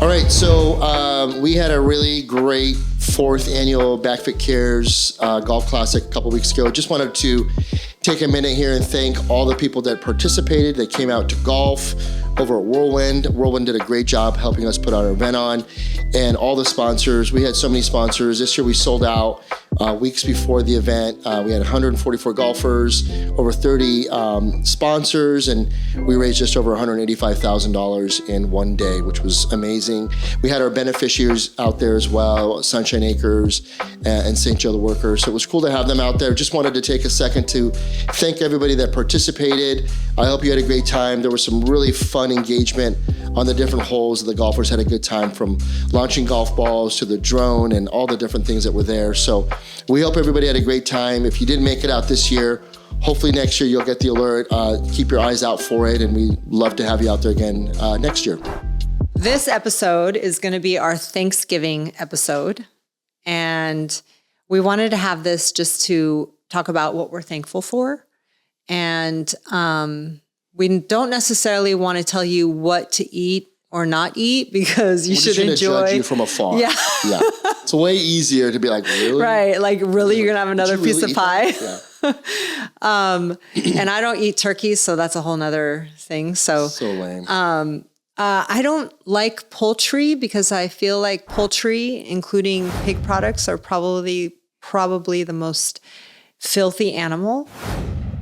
All right, so we had a really great 4th annual Backfit Cares Golf Classic a couple weeks ago. Just wanted to take a minute here and thank all the people that participated, that came out to golf over at Whirlwind. Whirlwind did a great job helping us put our event on, and all the sponsors. We had so many sponsors. This year we sold out weeks before the event. We had 144 golfers, over 30 sponsors, and we raised just over $185,000 in one day, which was amazing. We had our beneficiaries out there as well, Sunshine Acres and St. Joe the Worker. So it was cool to have them out there. Just wanted to take a second to thank everybody that participated. I hope you had a great time. There was some really fun engagement on the different holes. The golfers had a good time, from launching golf balls to the drone and all the different things that were there. So we hope everybody had a great time. If you didn't make it out this year, hopefully next year you'll get the alert. Keep your eyes out for it, and we'd love to have you out there again next year. This episode is going to be our Thanksgiving episode, and we wanted to have this just to talk about what we're thankful for. And we don't necessarily want to tell you what to eat or not eat, because you should enjoy. Judge you from afar. Yeah. Yeah. It's way easier to be like, really? Right. Like, really, you're going to have another piece of pie? Yeah. And I don't eat turkey, so that's a whole nother thing. So lame. I don't like poultry, because I feel like poultry, including pig products, are probably the most filthy animal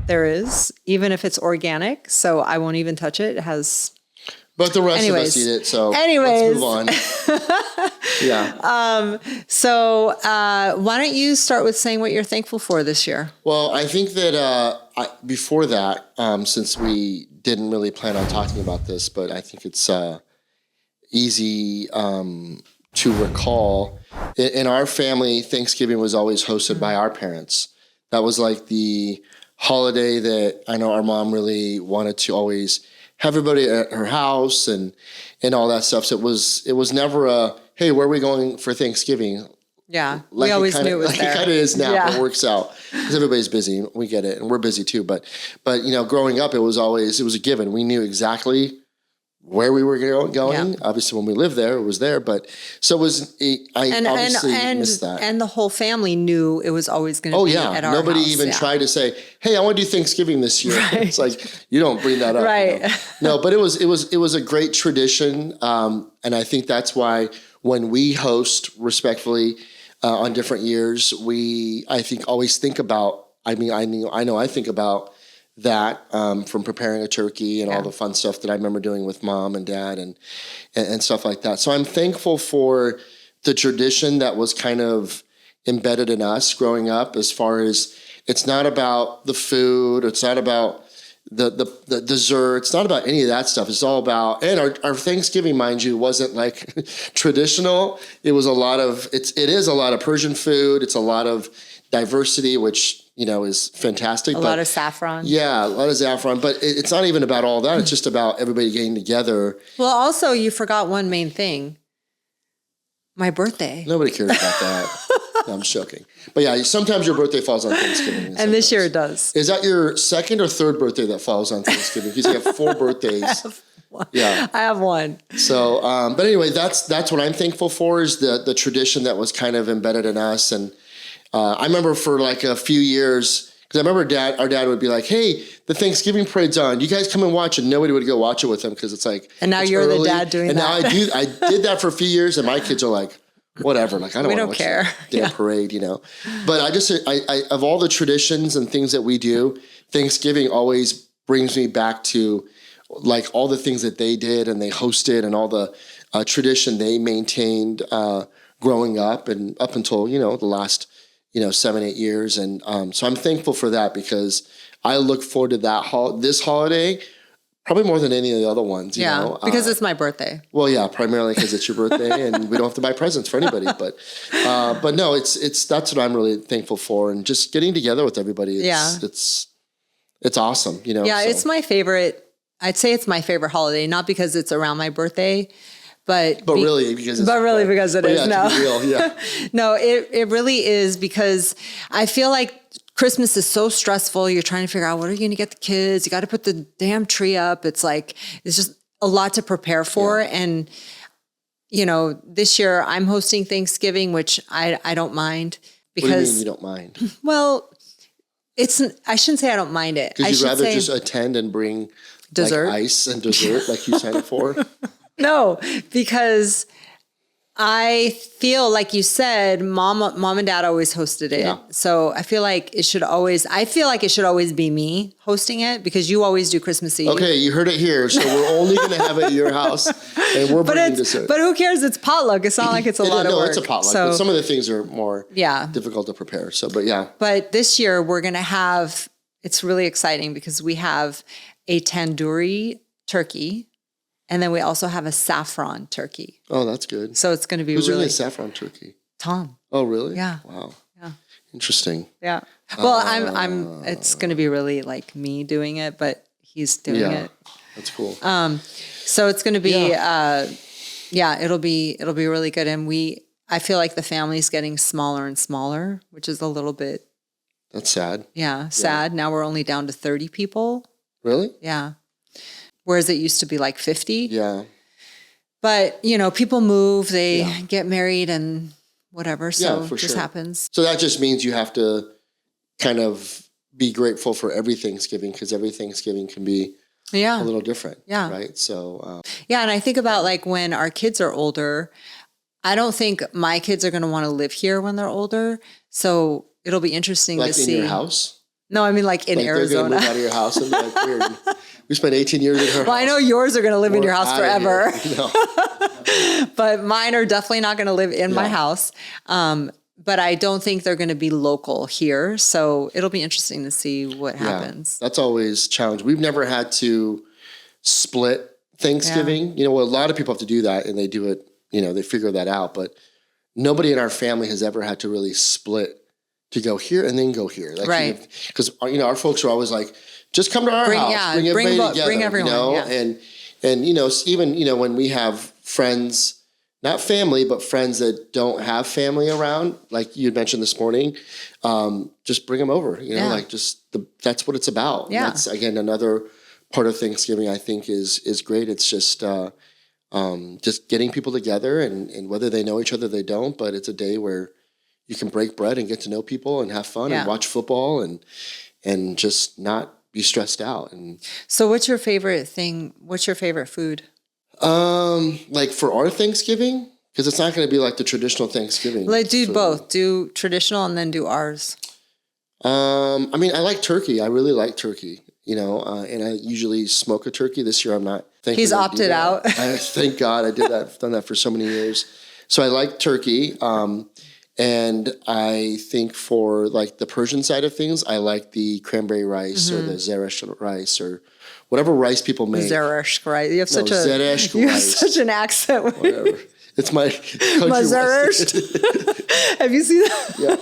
there is, even if it's organic. So I won't even touch it. It has... But the rest of us eat it, so let's move on. Yeah. So why don't you start with saying what you're thankful for this year? Well, I think that before that, since we didn't really plan on talking about this, but I think it's easy to recall. In our family, Thanksgiving was always hosted by our parents. That was like the holiday that I know our mom really wanted to always have everybody at her house and all that stuff. So it was never a, hey, where are we going for Thanksgiving? Yeah, like we always knew it was like there. It kind of is now, but it works out because everybody's busy. We get it, and we're busy too. But you know, growing up, it was a given. We knew exactly where we were going. Yeah. Obviously, when we lived there, it was there. But so it was. Obviously missed that. And the whole family knew it was always going to be at our Nobody house. even tried to say, "Hey, I want to do Thanksgiving this year." Right. It's like, you don't bring that up, right? You know? No, but it was a great tradition, and I think that's why when we host respectfully on different years, I think always think about. I know I think about that from preparing a turkey and all the fun stuff that I remember doing with mom and dad and stuff like that. So I'm thankful for the tradition that was kind of embedded in us growing up, as far as it's not about the food, it's not about the dessert, it's not about any of that stuff. It's all about, and our Thanksgiving, mind you, wasn't like traditional. It was it is a lot of Persian food. It's a lot of diversity, which, you know, is fantastic. A lot of saffron. Yeah, a lot of saffron. But it's not even about all that. It's just about everybody getting together. Well, also, you forgot one main thing. My birthday. Nobody cares about that. No, I'm joking. But yeah, sometimes your birthday falls on Thanksgiving. And this year it does. Is that your second or third birthday that falls on Thanksgiving? Because you have 4 birthdays. Yeah, I have one. So, but anyway, that's what I'm thankful for, is the tradition that was kind of embedded in us. And I remember for like a few years, because I remember our dad would be like, "Hey, the Thanksgiving parade's on. You guys come and watch," and nobody would go watch it with him, because it's like, and now you're early. The dad doing and that. And now I did that for a few years, and my kids are like, whatever. Like, I don't want to watch care. The damn parade, you know. But I of all the traditions and things that we do, Thanksgiving always brings me back to like all the things that they did and they hosted, and all the tradition they maintained growing up and up until, you know, the last 7-8 years. And so I'm thankful for that, because I look forward to this holiday probably more than any of the other ones. You know? Because it's my birthday. Well, yeah, primarily because it's your birthday and we don't have to buy presents for anybody. But no, it's that's what I'm really thankful for, and just getting together with everybody. It's awesome. You know. Yeah, it's my favorite. I'd say it's my favorite holiday, not because it's around my birthday, but really because it is. No, to be real, yeah. No, it really is, because I feel like Christmas is so stressful. You're trying to figure out, what are you going to get the kids? You got to put the damn tree up. It's just a lot to prepare for. And this year I'm hosting Thanksgiving, which I don't mind What do you mean because, you don't mind? well, I shouldn't say I don't mind it. I Because you'd should rather say just attend and bring dessert. like ice and dessert like you signed up for? No, because I feel like you said, mom and dad always hosted it. Yeah. So I feel like it should always be me hosting it because you always do Christmas Eve. Okay, you heard it here. So we're only going to have it at your house, and we're bringing dessert. But who cares? It's potluck. It's not like it's a lot of work. No, it's a potluck. But some of the things are more difficult to prepare. So, but yeah. But this year we're going to have, it's really exciting because we have a tandoori turkey. And then we also have a saffron turkey. Oh, that's good. So it's going to be Who's really doing a saffron turkey? Tom. Oh, really? Yeah. Wow. Yeah. Interesting. Yeah. Well, it's going to be really like me doing it, but he's doing it. That's cool. So it's going to be, it'll be really good. And I feel like the family's getting smaller and smaller, which is a little bit. That's sad. Yeah. Sad. Now we're only down to 30 people. Really? Yeah. Whereas it used to be like 50. Yeah. But, people move, they get married and whatever. So for it just sure. happens. So that just means you have to kind of be grateful for every Thanksgiving because every Thanksgiving can be a little different. Yeah. Right. So, and I think about like when our kids are older, I don't think my kids are going to want to live here when they're older. So it'll be interesting to see. Like in your house? No, I mean like in Arizona. They're going to move out of your house and be like, weird. We spent 18 years in her house. Well, I know yours are going to live in your house forever. No. But mine are definitely not going to live in my house. But I don't think they're going to be local here. So it'll be interesting to see what happens. That's always a challenge. We've never had to split Thanksgiving. A lot of people have to do that and they do it, they figure that out. But nobody in our family has ever had to really split to go here and then go here. Like, right. Because, our folks are always like, just come to our house, bring everybody together, bring everyone, and even, when we have friends, not family, but friends that don't have family around, like you had mentioned this morning, just bring them over, that's what it's about. Yeah. And that's, again, another part of Thanksgiving I think is great. It's just getting people together and whether they know each other, they don't, but it's a day where you can break bread and get to know people and have fun and watch football and just not be stressed out. And so what's your favorite thing? What's your favorite food? Like for our Thanksgiving, because it's not going to be like the traditional Thanksgiving. Like do both. Do traditional and then do ours. I like turkey. I really like turkey, and I usually smoke a turkey. This year I'm not. He's opted out. Thank God I did that. I've done that for so many years. So I like turkey. And I think for like the Persian side of things, I like the cranberry rice or the zeresh rice or whatever rice people make. Zeresh rice. You have such such an accent. Whatever. It's my Mazeresh. Have you seen that? Yeah.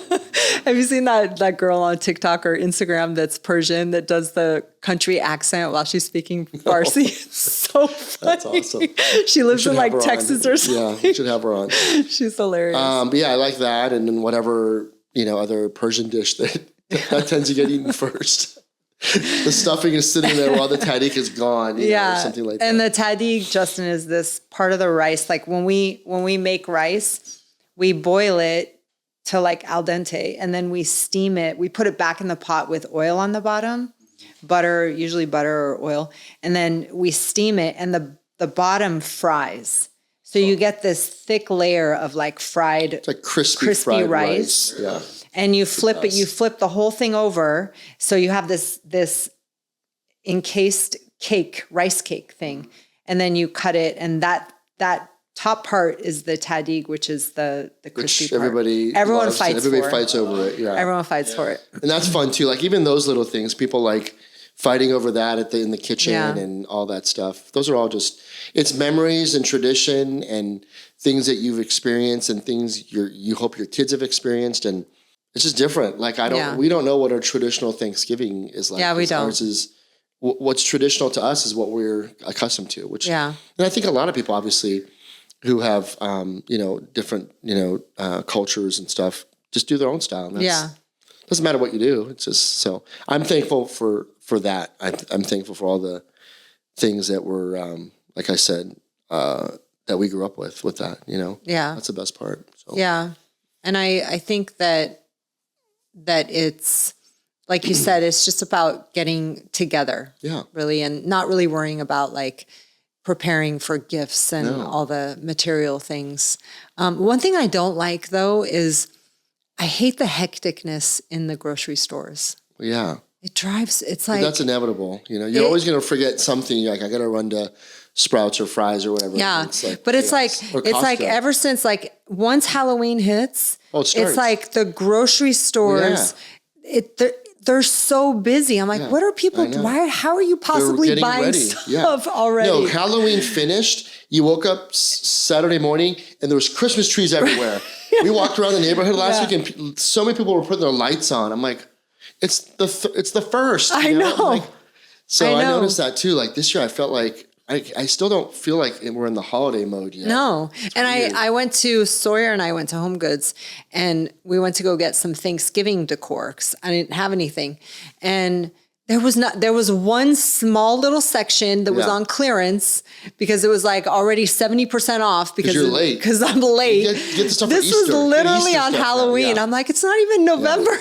Have you seen that girl on TikTok or Instagram that's Persian that does the country accent while she's speaking Farsi? It's so funny. That's awesome. She lives in like Texas or something. Yeah, we should have her on. She's hilarious. But yeah, I like that, and then whatever other Persian dish that tends to get eaten first. The stuffing is sitting there while the tahdig is gone, or something like that. And the tahdig, Justin, is this part of the rice. Like when we make rice, we boil it to like al dente, and then we steam it. We put it back in the pot with oil on the bottom, usually butter or oil, and then we steam it, and the bottom fries. So you get this thick layer of like fried, it's like crispy fried rice. Yeah. And you flip it, you flip the whole thing over. So you have this encased cake, rice cake thing. And then you cut it. And that top part is the tahdig, which is the crispy part. Everyone fights for it. Everybody fights over it. Yeah. Everyone fights for it. And that's fun too. Like even those little things, people like fighting over that in the kitchen and all that stuff. Those are all just, it's memories and tradition and things that you've experienced and things you hope your kids have experienced. And it's just different. Like we don't know what our traditional Thanksgiving is like. Yeah, we don't. Ours is, what's traditional to us is what we're accustomed to, and I think a lot of people obviously who have, different, cultures and stuff just do their own style. And doesn't matter what you do. It's just, so I'm thankful for that. I'm thankful for all the things that were, like I said, that that we grew up with that, Yeah. That's the best part. So. Yeah. And I think that it's, like you said, it's just about getting together. Yeah. Really, and not really worrying about like preparing for gifts and all the material things. One thing I don't like though is I hate the hecticness in the grocery stores. Yeah. It's like. But that's inevitable. You're always going to forget something. You're like, I got to run to Sprouts or Fry's or whatever. Yeah. But it's like ever since like once Halloween hits, it's like the grocery stores, they're so busy. I'm like, what are people, how are you possibly buying stuff already? No, Halloween finished. You woke up Saturday morning and there was Christmas trees everywhere. We walked around the neighborhood last week and so many people were putting their lights on. I'm like, it's the first. I know. I noticed that too. Like this year I felt like I still don't feel like we're in the holiday mode yet. No. And I went to Sawyer and I went to Home Goods and we went to go get some Thanksgiving decor because I didn't have anything. And there was one small little section that was on clearance because it was like already 70% off because you're late. Because I'm late. Get the stuff this for Easter. was literally on Halloween. I'm like, it's not even November.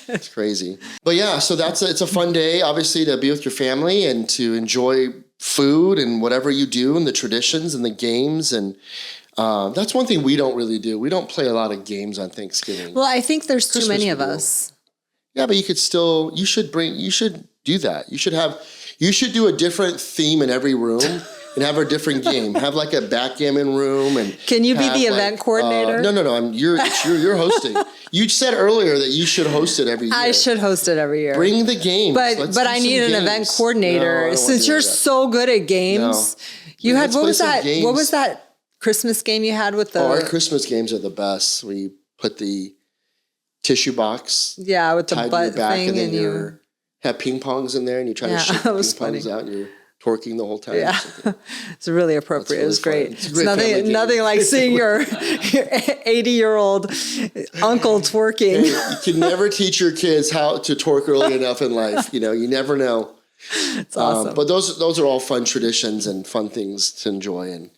It's crazy. But yeah, so it's a fun day, obviously, to be with your family and to enjoy food and whatever you do and the traditions and the games. And that's one thing we don't really do. We don't play a lot of games on Thanksgiving. Well, I think there's too many of us. Yeah, but you should do that. You should do a different theme in every room and have a different game. Have like a backgammon room and can you be the event coordinator? No. You're hosting. You said earlier that you should host it every year. I should host it every year. Bring the games. But I need an event coordinator. Since you're so good at games, you had what was that? What was that Christmas game you had with the? Our Christmas games are the best. We put the tissue box. Yeah, with the butt thing, and then you have ping pongs in there, and you try to shoot ping pongs out, and you're twerking the whole time. Yeah, it's really appropriate. Really it was great. It's nothing like seeing your 80-year-old uncle twerking. You can never teach your kids how to twerk early enough in life. You never know. It's awesome. But those are all fun traditions and fun things to enjoy, and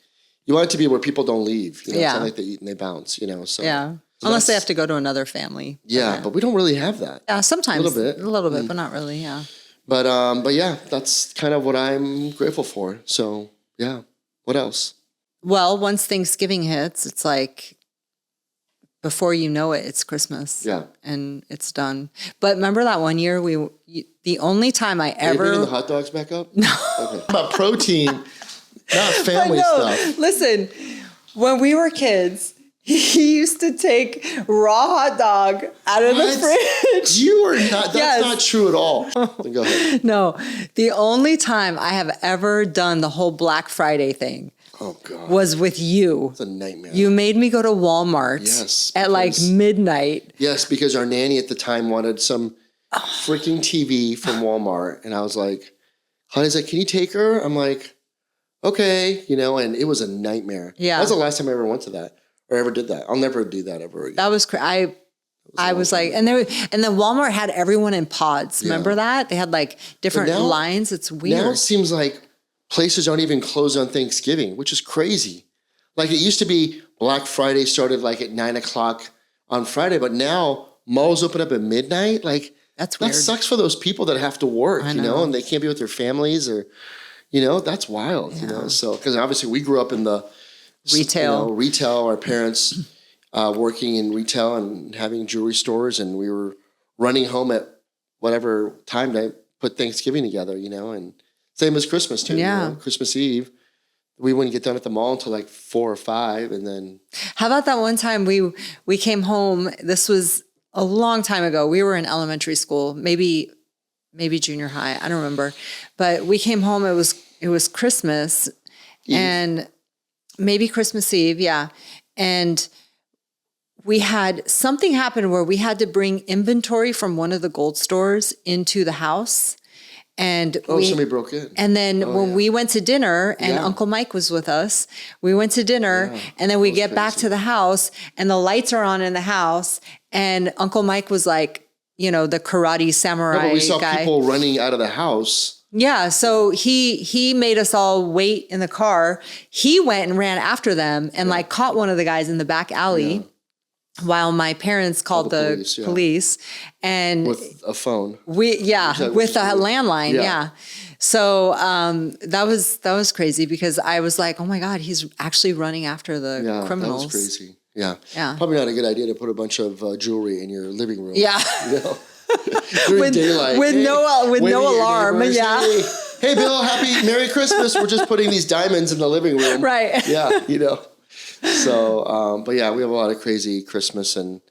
you want it to be where people don't leave. It's not like they eat and they bounce. So yeah. So unless they have to go to another family. Yeah, but we don't really have that. Yeah, sometimes a little bit, but not really. Yeah. But yeah, that's kind of what I'm grateful for. So yeah, what else? Well, once Thanksgiving hits, it's like before you know it, it's Christmas. Yeah, and it's done. But remember that one year the only time I ever. Are you bringing the hot dogs back up? No. Okay. About protein, not family stuff. Listen, when we were kids. He used to take raw hot dog out of the fridge. You are not. That's not true at all. Go ahead. No, the only time I have ever done the whole Black Friday thing was with you. It's a nightmare. You made me go to Walmart at like midnight. Yes, because our nanny at the time wanted some freaking TV from Walmart. And I was like, honey's like, can you take her? I'm like, okay. And it was a nightmare. Yeah. That was the last time I ever went to that. Or ever did that. I'll never do that ever again. That was crazy. I was like, and then Walmart had everyone in pods. Remember that? They had like different lines. It's weird. Now it seems like places aren't even closed on Thanksgiving, which is crazy. Like it used to be Black Friday started like at 9:00 on Friday, but now malls open up at midnight. Like that's weird. That sucks for those people that have to work, and they can't be with their families or, that's wild, So, because obviously we grew up in the retail, our parents working in retail and having jewelry stores, and we were running home at whatever time to put Thanksgiving together, and same as Christmas too. Yeah. Christmas Eve, we wouldn't get done at the mall until like 4 or 5, and then. How about that one time we came home? This was a long time ago. We were in elementary school, maybe junior high. I don't remember, but we came home. It was Christmas and. Maybe Christmas Eve, yeah. And we had something happen where we had to bring inventory from one of the gold stores into the house. And somebody broke in. And then when we went to dinner and Uncle Mike was with us, we went to dinner and then we get back to the house and the lights are on in the house. And Uncle Mike was like, the karate samurai guy. No, but we saw people running out of the house. Yeah, so he made us all wait in the car. He went and ran after them and like caught one of the guys in the back alley while my parents called the police and with a phone. With a landline. Yeah. So that was crazy because I was like, oh my God, he's actually running after the criminals. That was crazy. Yeah. Probably not a good idea to put a bunch of jewelry in your living room. Yeah. You know? During daylight. With no alarm. Yeah. Hey, Bill, happy Merry Christmas. We're just putting these diamonds in the living room. Right. Yeah, you know. So, but yeah, we have a lot of crazy Christmas and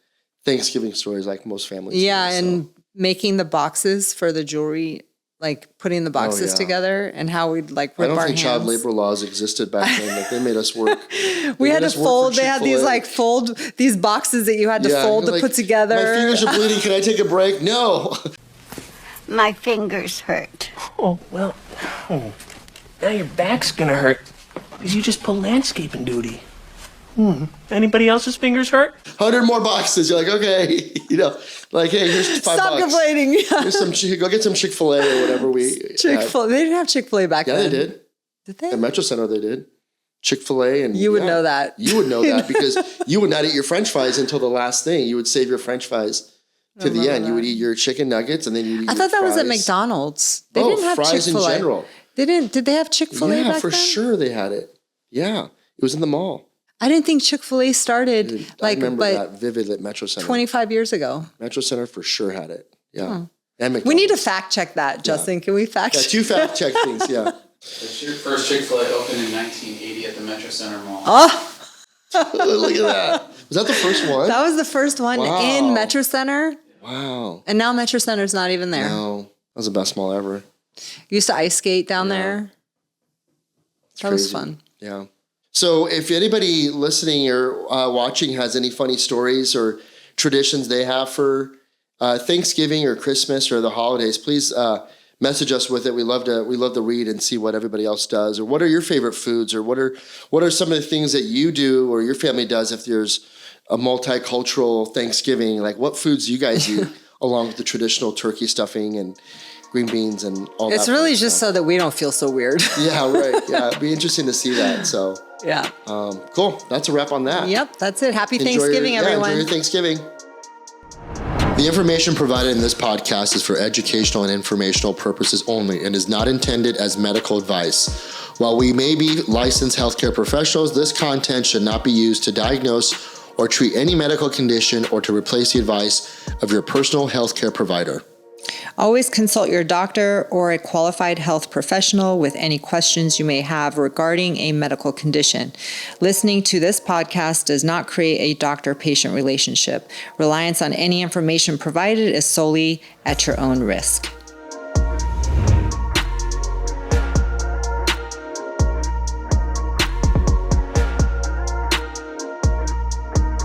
Thanksgiving stories like most families. Yeah, and making the boxes for the jewelry, like putting the boxes together and how we'd like rip our hands. I don't think child labor laws existed back then. Like they made us work. We had to fold. They had these these boxes that you had to fold to put together. My fingers are bleeding. Can I take a break? No. My fingers hurt. Oh, well, now your back's gonna hurt because you just pulled landscaping duty. Anybody else's fingers hurt? 100 more boxes. You're like, okay, you know, like, hey, here's $5. Stop complaining. Yeah. Here's some, go get some Chick-fil-A or whatever Chick-fil-A. They didn't have Chick-fil-A back then. Yeah, they did. Did they? At Metro Center, they did. Chick-fil-A and you would know that. You would know that because you would not eat your French fries until the last thing. You would save your French fries to the end. You would eat your chicken nuggets and then you would eat I thought that was at McDonald's. They didn't have fries Chick-fil-A. in general. Did they have Chick-fil-A back then? Yeah, for sure they had it. Yeah. It was in the mall. I didn't think Chick-fil-A started I remember that vivid at Metro Center. 25 years ago. Metro Center for sure had it. Yeah. And we need to fact check that, Justin. Can we fact check? 2 fact check things, yeah. The first Chick-fil-A opened in 1980 at the Metro Center Mall. Oh! Look at that. Was that the first one? That was the first one in Metro Center. Wow. And now Metro Center's not even there. No. That was the best mall ever. Used to ice skate down there. That was fun. Yeah. So if anybody listening or watching has any funny stories or traditions they have for Thanksgiving or Christmas or the holidays, please message us with it. We love to read and see what everybody else does, or what are your favorite foods, or what are some of the things that you do or your family does if there's a multicultural Thanksgiving. Like what foods you guys eat along with the traditional turkey stuffing and green beans and all that. It's really just so that we don't feel so weird. Yeah, right. Yeah, it'd be interesting to see that. So yeah. Cool. That's a wrap on that. Yep, that's it. Happy Thanksgiving, everyone. Enjoy your Thanksgiving. The information provided in this podcast is for educational and informational purposes only and is not intended as medical advice. While we may be licensed healthcare professionals, this content should not be used to diagnose or treat any medical condition or to replace the advice of your personal healthcare provider. Always consult your doctor or a qualified health professional with any questions you may have regarding a medical condition. Listening to this podcast does not create a doctor-patient relationship. Reliance on any information provided is solely at your own risk.